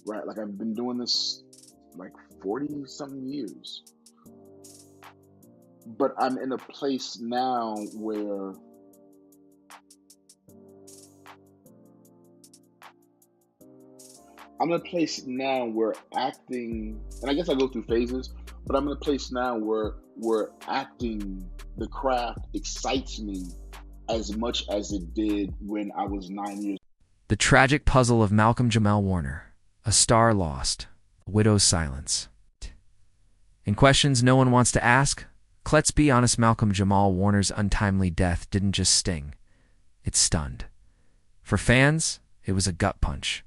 right? Like I've been doing this like 40 something years. But I'm in a place now where acting, and I guess I go through phases, but I'm in a place now where acting, the craft, excites me as much as it did when I was 9 years. The tragic puzzle of Malcolm Jamal Warner, a star lost, a widow's silence. In questions no one wants to ask, let's be honest, Malcolm Jamal Warner's untimely death didn't just sting, it stunned. For fans, it was a gut punch.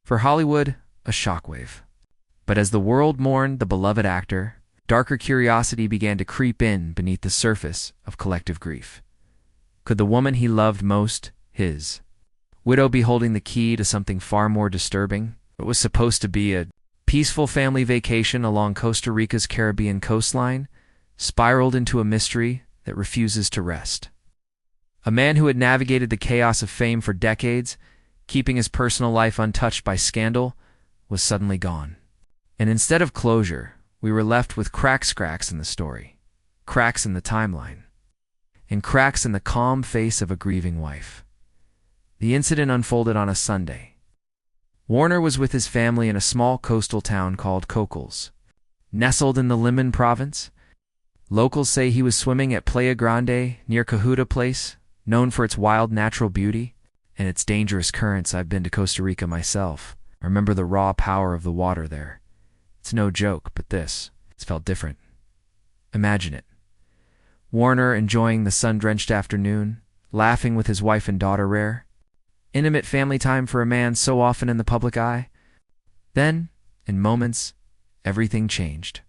For Hollywood, a shockwave. But as the world mourned the beloved actor, darker curiosity began to creep in beneath the surface of collective grief. Could the woman he loved most, his widow, be holding the key to something far more disturbing? What was supposed to be a peaceful family vacation along Costa Rica's Caribbean coastline spiraled into a mystery that refuses to rest. A man who had navigated the chaos of fame for decades, keeping his personal life untouched by scandal, was suddenly gone. And instead of closure, we were left with cracks in the story, cracks in the timeline, and cracks in the calm face of a grieving wife. The incident unfolded on a Sunday. Warner was with his family in a small coastal town called Coquelles, nestled in the Limon province. Locals say he was swimming at Playa Grande near Cahuta Place, known for its wild natural beauty and its dangerous currents. I've been to Costa Rica myself. I remember the raw power of the water there. It's no joke, but it's felt different. Imagine it. Warner enjoying the sun-drenched afternoon, laughing with his wife and daughter, rare, intimate family time for a man so often in the public eye. Then, in moments, everything changed.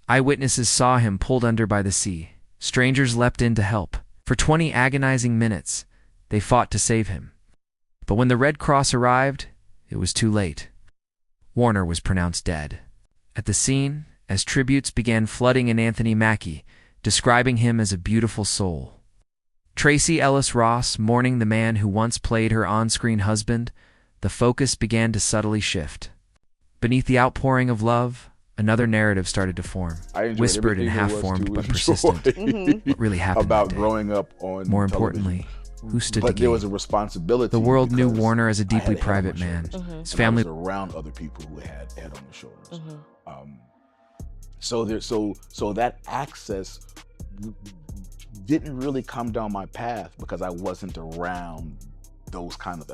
Eyewitnesses saw him pulled under by the sea. Strangers leapt in to help. For 20 agonizing minutes, they fought to save him. But when the Red Cross arrived, it was too late. Warner was pronounced dead. At the scene, as tributes began flooding in, Anthony Mackie, describing him as a beautiful soul. Tracy Ellis Ross mourning the man who once played her on-screen husband, the focus began to subtly shift. Beneath the outpouring of love, another narrative started to form, whispered and half-formed but persistent. What really happened about that day? Growing up on More television. importantly, who stood to But gain? there was a responsibility. The world knew because Warner as a I deeply had a head on private my man. shoulders, His and family I was around other people who had head on their shoulders. So that access didn't really come down my path because I wasn't around those kind of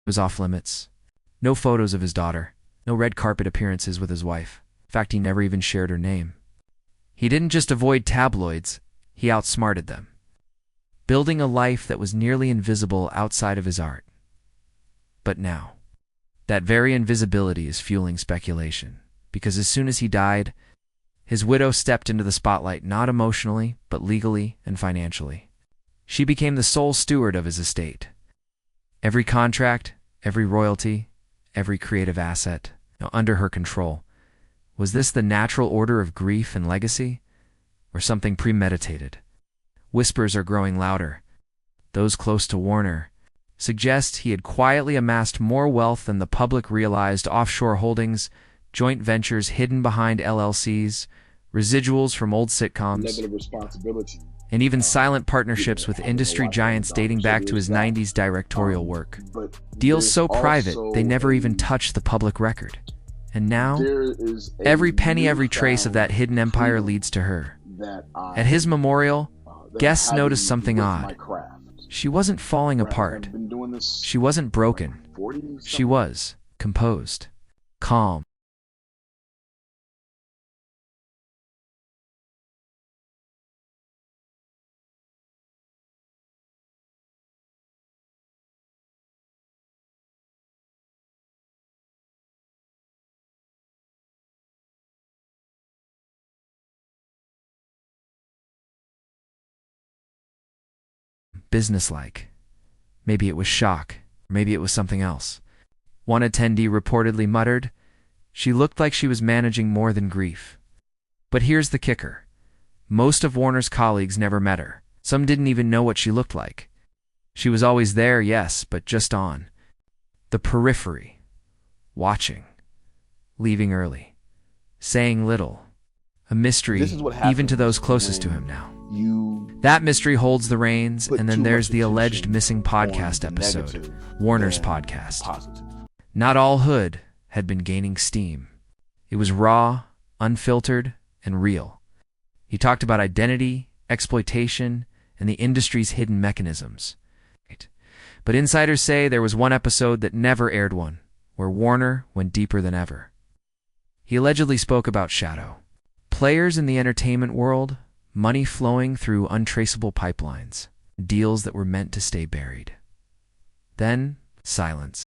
was off limits. No photos of his daughter, no red carpet appearances with his wife. In fact, he never even shared her name. He didn't just avoid tabloids, he outsmarted them, building a life that was nearly invisible outside of his art. But now, that very invisibility is fueling speculation, because as soon as he died, his widow stepped into the spotlight, not emotionally, but legally and financially. She became the sole steward of his estate. Every contract, every royalty, every creative asset, under her control. Was this the natural order of grief and legacy, or something premeditated? Whispers are growing louder. Those close to Warner suggest he had quietly amassed more wealth than the public realized: offshore holdings, joint ventures hidden behind LLCs, residuals from old sitcoms, level of responsibility. and even silent partnerships with industry giants dating back to his 90s directorial work. But Deals there's so private, they never also even touched the public record. And now, there is every penny, every trace of newfound that hidden empire freedom leads to her. that I, At his memorial, that guests I'm noticed having something with odd. my craft. She wasn't falling Right? apart. I've been doing this She wasn't broken. 40 She was composed, calm. Businesslike. Maybe it was shock, or maybe it was something else. One attendee reportedly muttered, "She looked like she was managing more than grief." But here's the kicker. Most of Warner's colleagues never met her. Some didn't even know what she looked like. She was always there, yes, but just on the periphery, watching, leaving early, saying little. A mystery even to those closest to him now. That mystery holds the reins, and then there's the alleged missing podcast episode, Warner's podcast. Not all Hood had been gaining steam. It was raw, unfiltered, and real. He talked about identity, exploitation, and the industry's hidden mechanisms. But insiders say there was one episode that never aired one, where Warner went deeper than ever. He allegedly spoke about shadow. Players in the entertainment world, money flowing through untraceable pipelines, deals that were meant to stay buried. Then, silence.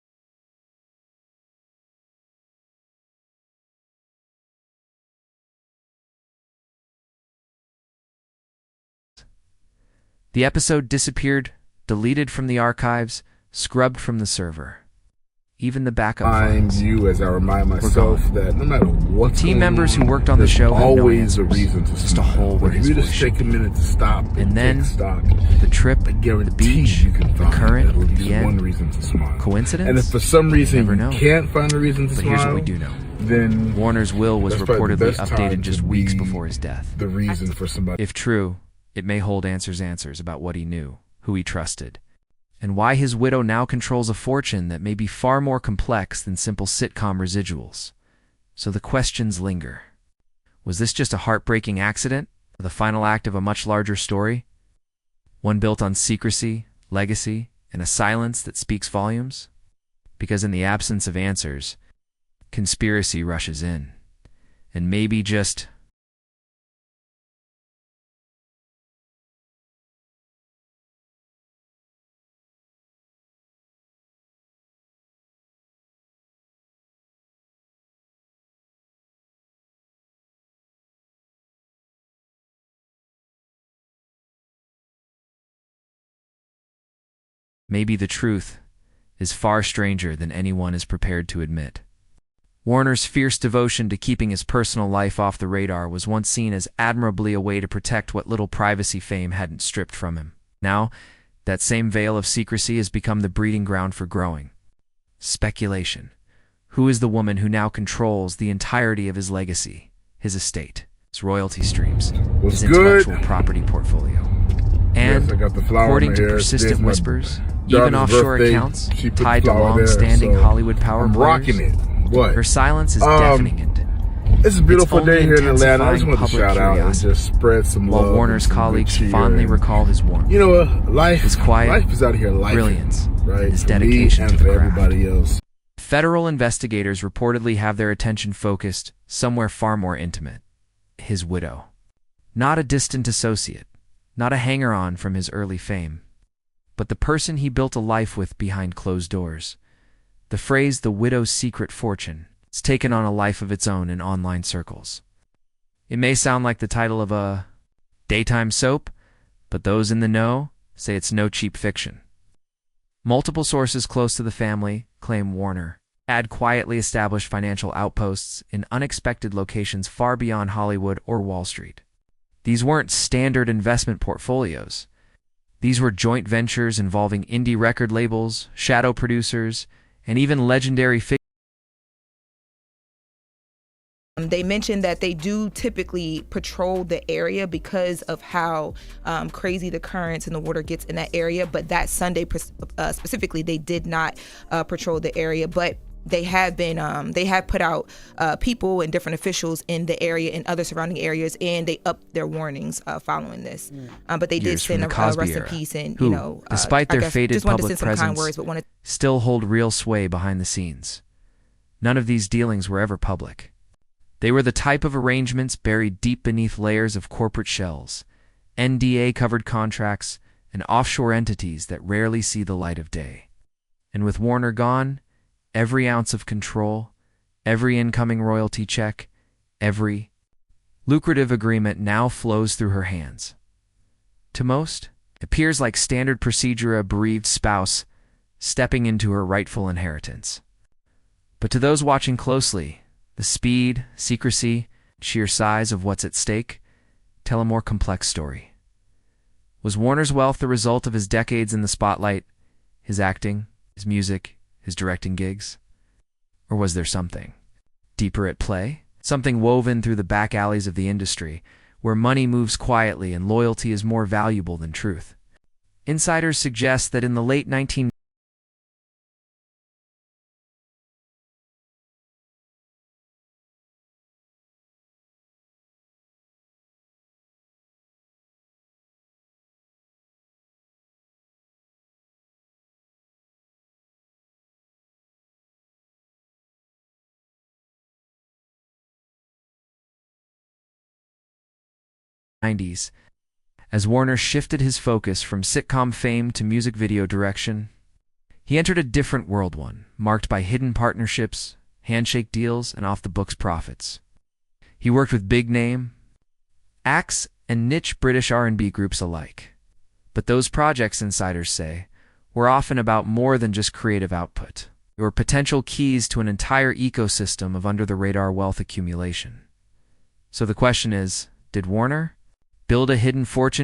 The episode disappeared, deleted from the archives, scrubbed from the server. Even the backup files you as I remind myself that no matter what team members who worked on the show had always no a reason to just a hole where if you just take a minute to stop and then take stock, the trip, the beach, you can the find current, the end. One reason to smile. Coincidence? And if for some reason you you can't find a reason to but smile, here's what we do know. Then Warner's will was that's probably the reportedly best time updated just to weeks be before his death. the reason for somebody. If true, it may hold answers about what he knew, who he trusted, and why his widow now controls a fortune that may be far more complex than simple sitcom residuals. So the questions linger. Was this just a heartbreaking accident, or the final act of a much larger story? One built on secrecy, legacy, and a silence that speaks volumes? Because in the absence of answers, conspiracy rushes in. And maybe just maybe the truth is far stranger than anyone is prepared to admit. Warner's fierce devotion to keeping his personal life off the radar was once seen as admirably a way to protect what little privacy fame hadn't stripped from him. Now, that same veil of secrecy has become the breeding ground for growing speculation. Who is the woman who now controls the entirety of his legacy, his estate, his royalty streams, his intellectual property portfolio? And, yes, I got the flower according to persistent whispers, even offshore accounts tied to long-standing Hollywood power I'm players, rocking it. What? Her silence is deafening and it's a beautiful day here in Atlanta. I just want to public shout out and just spread some love. While Warner's colleagues fondly recall his warmth, You know, life his quiet life is out here life, brilliance, right? and his For dedication me and to the for craft. everybody else. Federal investigators reportedly have their attention focused somewhere far more intimate. His widow. Not a distant associate, not a hanger-on from his early fame, but the person he built a life with behind closed doors. The phrase "the widow's secret fortune" has taken on a life of its own in online circles. It may sound like the title of a daytime soap, but those in the know say it's no cheap fiction. Multiple sources close to the family claim Warner had quietly established financial outposts in unexpected locations far beyond Hollywood or Wall Street. These weren't standard investment portfolios. These were joint ventures involving indie record labels, shadow producers, and even legendary figures. They mentioned that they do typically patrol the area because of how crazy the currents and the water gets in that area. But that Sunday specifically, they did not patrol the area. But they have put out people and different officials in the area and other surrounding areas, and they upped their warnings following this. But they did send a rest in peace, and who, despite their faded public presence, words, still hold real sway behind the scenes. None of these dealings were ever public. They were the type of arrangements buried deep beneath layers of corporate shells, NDA-covered contracts, and offshore entities that rarely see the light of day. And with Warner gone, every ounce of control, every incoming royalty check, every lucrative agreement now flows through her hands. To most, it appears like standard procedure a bereaved spouse stepping into her rightful inheritance. But to those watching closely, the speed, secrecy, sheer size of what's at stake tell a more complex story. Was Warner's wealth the result of his decades in the spotlight, his acting, his music, his directing gigs? Or was there something deeper at play? Something woven through the back alleys of the industry, where money moves quietly and loyalty is more valuable than truth. Insiders suggest that in the late 1990s, as Warner shifted his focus from sitcom fame to music video direction, he entered a different world, one marked by hidden partnerships, handshake deals, and off-the-books profits. He worked with big-name acts and niche British R&B groups alike. But those projects, insiders say, were often about more than just creative output. They were potential keys to an entire ecosystem of under-the-radar wealth accumulation. So the question is, did Warner build a hidden fortune